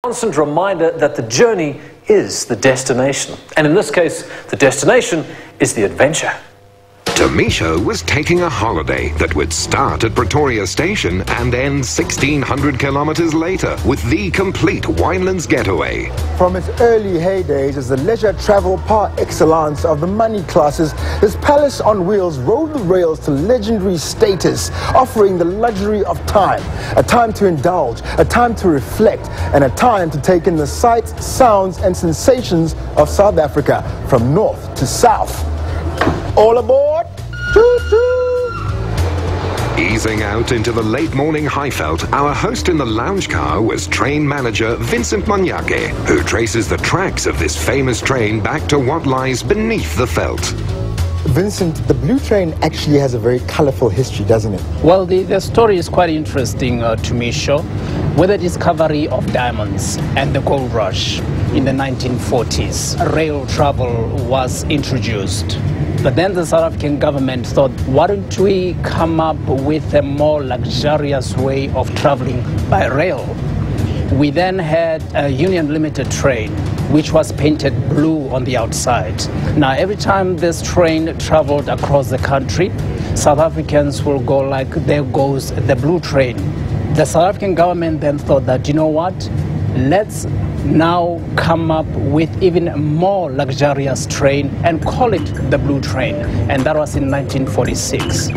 Constant reminder that the journey is the destination. And in this case, the destination is the adventure. Tomisho was taking a holiday that would start at Pretoria Station and end 1,600 kilometers later with the complete Winelands getaway. From its early heydays as the leisure travel par excellence of the money classes, this palace on wheels rode the rails to legendary status, offering the luxury of time, a time to indulge, a time to reflect, and a time to take in the sights, sounds, and sensations of South Africa from north to south. All aboard! Choo-choo! Easing out into the late morning Highveld, our host in the lounge car was train manager Vincent Manyake, who traces the tracks of this famous train back to what lies beneath the veld. Vincent, the Blue Train actually has a very colorful history, doesn't it? Well, the story is quite interesting to me, Sho. With the discovery of diamonds and the gold rush in the 1940s, rail travel was introduced. But then the South African government thought, why don't we come up with a more luxurious way of traveling by rail? We then had a Union Limited train, which was painted blue on the outside. Now, every time this train traveled across the country, South Africans will go like, there goes the Blue Train. The South African government then thought that, you know what, let's now come up with even more luxurious train and call it the Blue Train. And that was in 1946.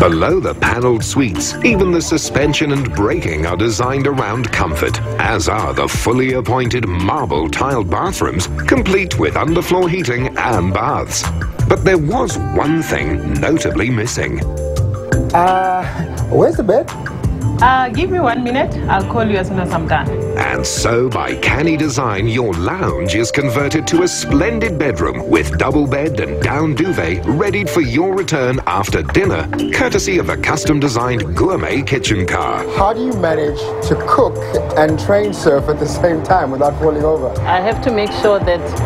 Below the panelled suites, even the suspension and braking are designed around comfort, as are the fully appointed marble tiled bathrooms, complete with underfloor heating and baths. But there was one thing notably missing. Where's the bed? Give me 1 minute. I'll call you as soon as I'm done. And so, by canny design, your lounge is converted to a splendid bedroom with double bed and down duvet readied for your return after dinner, courtesy of a custom-designed gourmet kitchen car. How do you manage to cook and train surf at the same time without falling over? I have to make sure that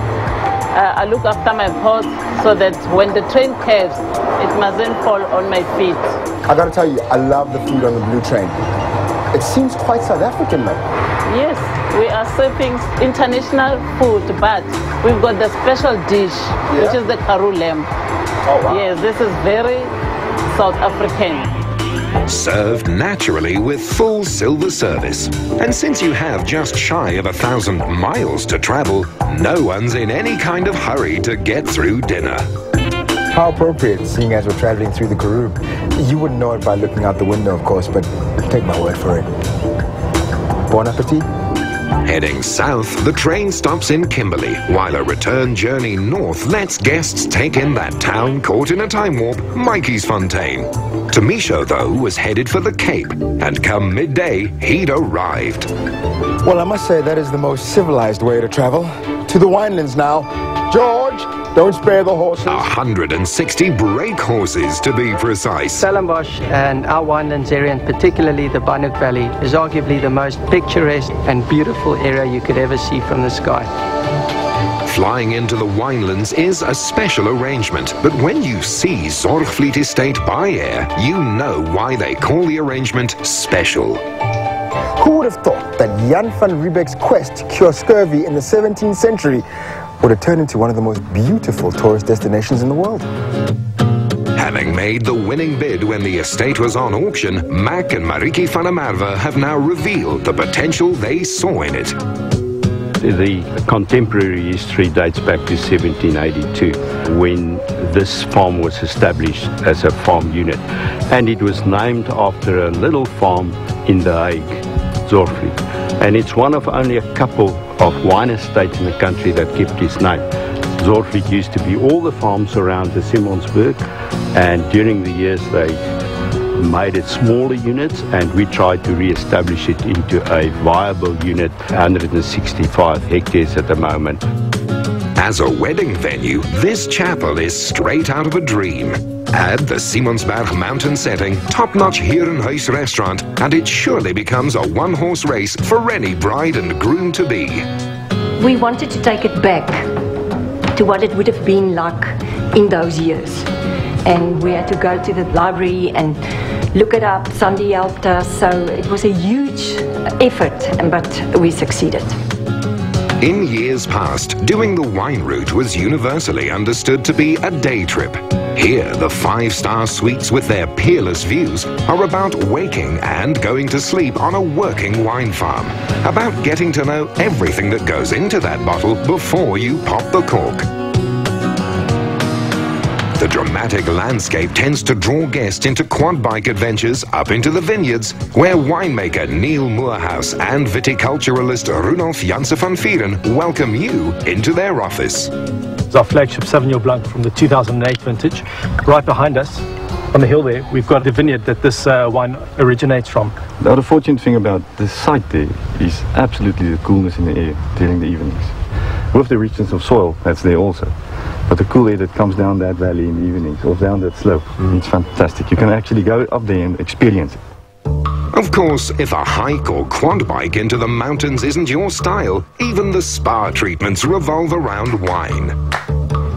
I look after my paws so that when the train curves, it mustn't fall on my feet. I gotta tell you, I love the food on the Blue Train. It seems quite South African, man. Yes, we are serving international food, but we've got the special dish, which is the Karoo lamb. Oh, wow. Yes, this is very South African. Served naturally with full silver service. And since you have just shy of 1,000 miles to travel, no one's in any kind of hurry to get through dinner. How appropriate, seeing as we're traveling through the Karoo. You wouldn't know it by looking out the window, of course, but take my word for it. Bon appetit. Heading south, the train stops in Kimberley, while a return journey north lets guests take in that town caught in a time warp, Mikey'sfontein. Tomisho, though, was headed for the Cape, and come midday, he'd arrived. Well, I must say that is the most civilized way to travel. To the Winelands now. George, don't spare the horses. 160 brake horses, to be precise. Stellenbosch and our Winelands area, and particularly the Bannock Valley, is arguably the most picturesque and beautiful area you could ever see from the sky. Flying into the Winelands is a special arrangement, but when you see Zorgvliet Estate by air, you know why they call the arrangement special. Who would have thought that Jan van Riebeck's quest to cure scurvy in the 17th century would have turned into one of the most beautiful tourist destinations in the world? Having made the winning bid when the estate was on auction, Mac and Mariki van der Merwe have now revealed the potential they saw in it. The contemporary history dates back to 1782, when this farm was established as a farm unit. And it was named after a little farm in The Hague, Zorgvliet. And it's one of only a couple of wine estates in the country that kept its name. Zorgvliet used to be all the farms around the Simonsburg, and during the years they made it smaller units, and we tried to re-establish it into a viable unit, 165 hectares at the moment. As a wedding venue, this chapel is straight out of a dream. Add the Simonsberg mountain setting, top-notch Herenhuis restaurant, and it surely becomes a one-horse race for any bride and groom-to-be. We wanted to take it back to what it would have been like in those years. And we had to go to the library and look it up. Sandy helped us, so it was a huge effort, but we succeeded. In years past, doing the wine route was universally understood to be a day trip. Here, the 5-star suites with their peerless views are about waking and going to sleep on a working wine farm, about getting to know everything that goes into that bottle before you pop the cork. The dramatic landscape tends to draw guests into quad bike adventures up into the vineyards, where winemaker Neil Moorhouse and viticulturalist Rudolf Janse van Vieren welcome you into their office. It's our flagship Sauvignon Blanc from the 2008 vintage. Right behind us, on the hill there, we've got the vineyard that this wine originates from. The other fortunate thing about this site there is absolutely the coolness in the air during the evenings. With the richness of soil, that's there also. But the cool air that comes down that valley in the evenings, or down that slope, it's fantastic. You can actually go up there and experience it. Of course, if a hike or quad bike into the mountains isn't your style, even the spa treatments revolve around wine.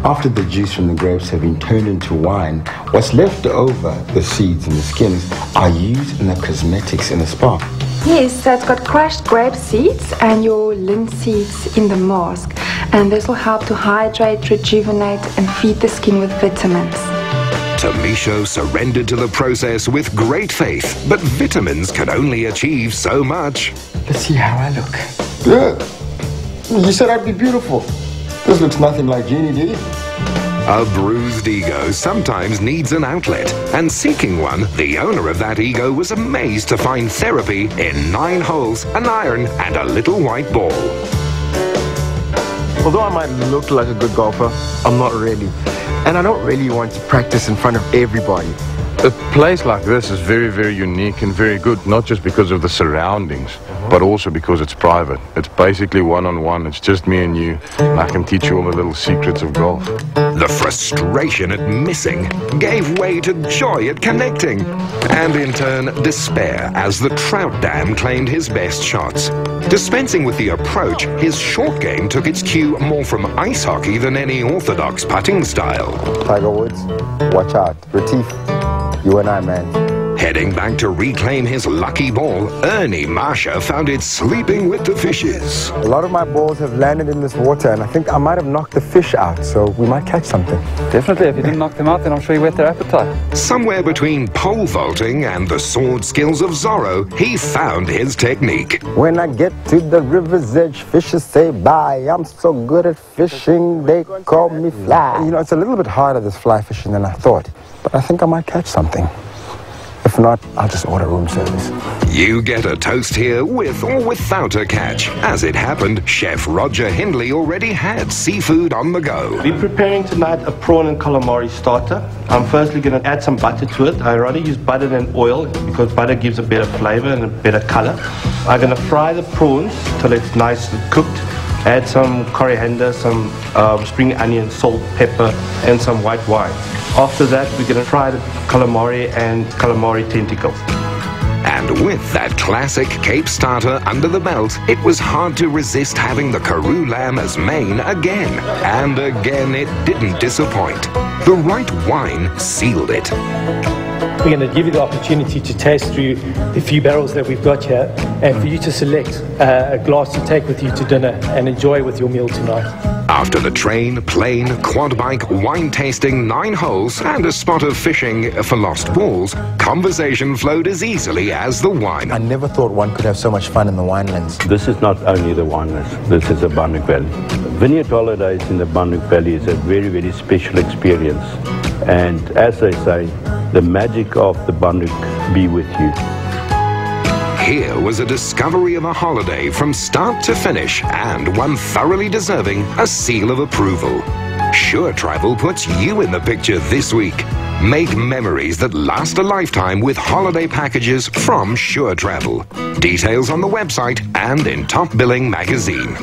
After the juice from the grapes have been turned into wine, what's left over, the seeds and the skins, are used in the cosmetics in the spa. Yes, so it's got crushed grape seeds and your linseeds in the mask. And this will help to hydrate, rejuvenate and feed the skin with vitamins. Tamisho surrendered to the process with great faith, but vitamins can only achieve so much. Let's see how I look. Good. You said I'd be beautiful. This looks nothing like Jeannie, did it? A bruised ego sometimes needs an outlet, and seeking one, the owner of that ego was amazed to find therapy in 9 holes, an iron and a little white ball. Although I might look like a good golfer, I'm not really. And I don't really want to practice in front of everybody. A place like this is very, very unique and very good, not just because of the surroundings, but also because it's private. It's basically one-on-one. It's just me and you, and I can teach you all the little secrets of golf. The frustration at missing gave way to joy at connecting, and in turn, despair as the trout dam claimed his best shots. Dispensing with the approach, his short game took its cue more from ice hockey than any orthodox putting style. Tiger Woods, watch out. Retief, you and I, man. Heading back to reclaim his lucky ball, Ernie Marsha found it sleeping with the fishes. A lot of my balls have landed in this water, and I think I might have knocked the fish out, so we might catch something. Definitely. If you didn't knock them out, then I'm sure you whet their appetite. Somewhere between pole vaulting and the sword skills of Zorro, he found his technique. When I get to the river's edge, fishes say bye. I'm so good at fishing, they call me fly. You know, it's a little bit harder, this fly fishing, than I thought, but I think I might catch something. If not, I'll just order room service. You get a toast here with or without a catch. As it happened, Chef Roger Hindley already had seafood on the go. We're preparing tonight a prawn and calamari starter. I'm firstly going to add some butter to it. I rather use butter than oil because butter gives a better flavor and a better color. I'm going to fry the prawns till it's nice and cooked. Add some coriander, some spring onion, salt, pepper, and some white wine. After that, we're going to fry the calamari and calamari tentacles. And with that classic Cape starter under the belt, it was hard to resist having the Karoo lamb as main again. And again, it didn't disappoint. The right wine sealed it. We're going to give you the opportunity to taste through the few barrels that we've got here, and for you to select a glass to take with you to dinner and enjoy with your meal tonight. After the train, plane, quad bike, wine tasting, 9 holes, and a spot of fishing for lost balls, conversation flowed as easily as the wine. I never thought one could have so much fun in the Winelands. This is not only the Winelands, this is the Bannock Valley. Vineyard holidays in the Bannock Valley is a very, very special experience. And as they say, the magic of the Bannock be with you. Here was a discovery of a holiday from start to finish, and one thoroughly deserving a seal of approval. Sure Travel puts you in the picture this week. Make memories that last a lifetime with holiday packages from Sure Travel. Details on the website and in Top Billing magazine.